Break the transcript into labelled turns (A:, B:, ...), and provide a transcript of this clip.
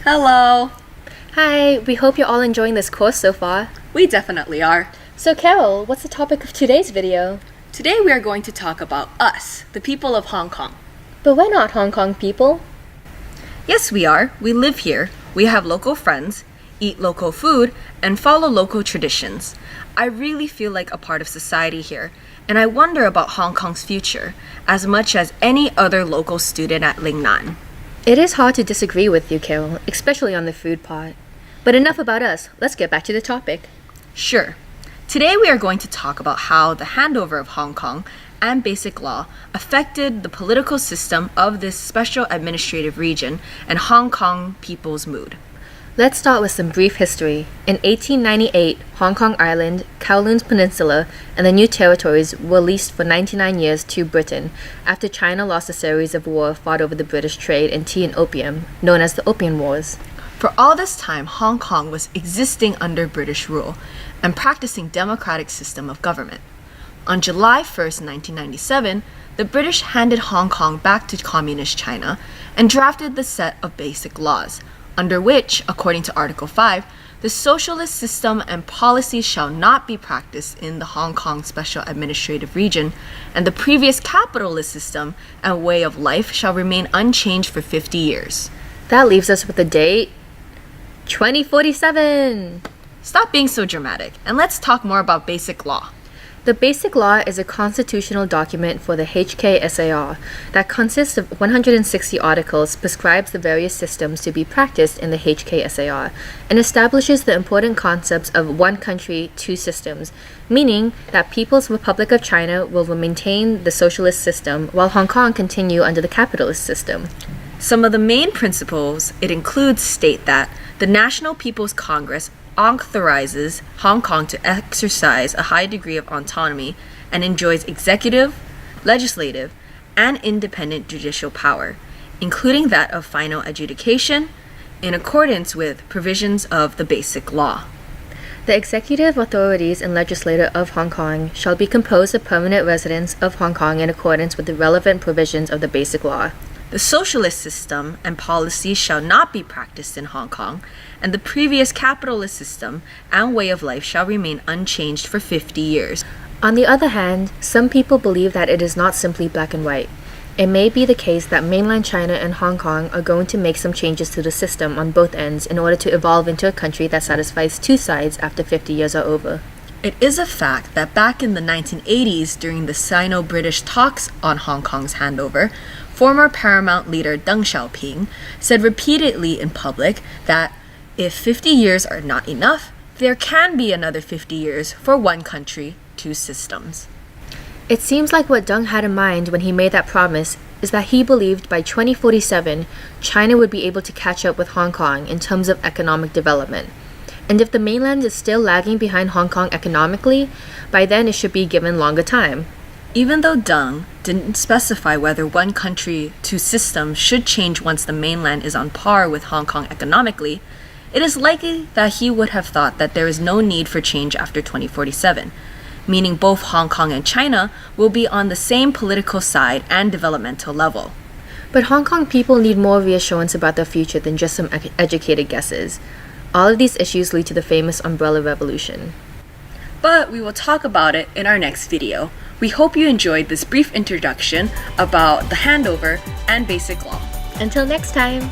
A: Hello!
B: Hi, we hope you're all enjoying this course so far.
A: We definitely are.
B: So Carol, what's the topic of today's video?
A: Today we are going to talk about us, the people of Hong Kong.
B: But we're not Hong Kong people.
C: Yes, we are. We live here. We have local friends, eat local food, and follow local traditions. I really feel like a part of society here, and I wonder about Hong Kong's future as much as any other local student at Lingnan.
B: It is hard to disagree with you, Carol, especially on the food part. But enough about us. Let's get back to the topic.
C: Sure. Today we are going to talk about how the handover of Hong Kong and Basic Law affected the political system of this special administrative region and Hong Kong people's mood.
B: Let's start with some brief history. In 1898, Hong Kong Island, Kowloon's Peninsula, and the new territories were leased for 99 years to Britain after China lost a series of wars fought over the British trade in tea and opium, known as the Opium Wars.
C: For all this time, Hong Kong was existing under British rule and practicing democratic system of government. On July 1st, 1997, the British handed Hong Kong back to Communist China and drafted the set of basic laws, under which, according to Article 5, the socialist system and policies shall not be practiced in the Hong Kong Special Administrative Region, and the previous capitalist system and way of life shall remain unchanged for 50 years.
B: That leaves us with the date 2047!
C: Stop being so dramatic, and let's talk more about Basic Law.
B: The Basic Law is a constitutional document for the HKSAR that consists of 160 articles, prescribes the various systems to be practiced in the HKSAR, and establishes the important concepts of one country, two systems, meaning that People's Republic of China will maintain the socialist system while Hong Kong continue under the capitalist system.
C: Some of the main principles it includes state that the National People's Congress authorizes Hong Kong to exercise a high degree of autonomy and enjoys executive, legislative, and independent judicial power, including that of final adjudication, in accordance with provisions of the Basic Law.
B: The executive authorities and legislature of Hong Kong shall be composed of permanent residents of Hong Kong in accordance with the relevant provisions of the Basic Law.
C: The socialist system and policies shall not be practiced in Hong Kong, and the previous capitalist system and way of life shall remain unchanged for 50 years.
B: On the other hand, some people believe that it is not simply black and white. It may be the case that mainland China and Hong Kong are going to make some changes to the system on both ends in order to evolve into a country that satisfies two sides after 50 years are over.
C: It is a fact that back in the 1980s, during the Sino-British talks on Hong Kong's handover, former Paramount leader Deng Xiaoping said repeatedly in public that if 50 years are not enough, there can be another 50 years for one country, two systems.
B: It seems like what Deng had in mind when he made that promise is that he believed by 2047, China would be able to catch up with Hong Kong in terms of economic development. And if the mainland is still lagging behind Hong Kong economically, by then it should be given longer time.
C: Even though Deng didn't specify whether one country, two systems should change once the mainland is on par with Hong Kong economically, it is likely that he would have thought that there is no need for change after 2047, meaning both Hong Kong and China will be on the same political side and developmental level.
B: But Hong Kong people need more reassurance about their future than just some educated guesses. All of these issues lead to the famous Umbrella Revolution.
A: But we will talk about it in our next video. We hope you enjoyed this brief introduction about the handover and Basic Law.
B: Until next time!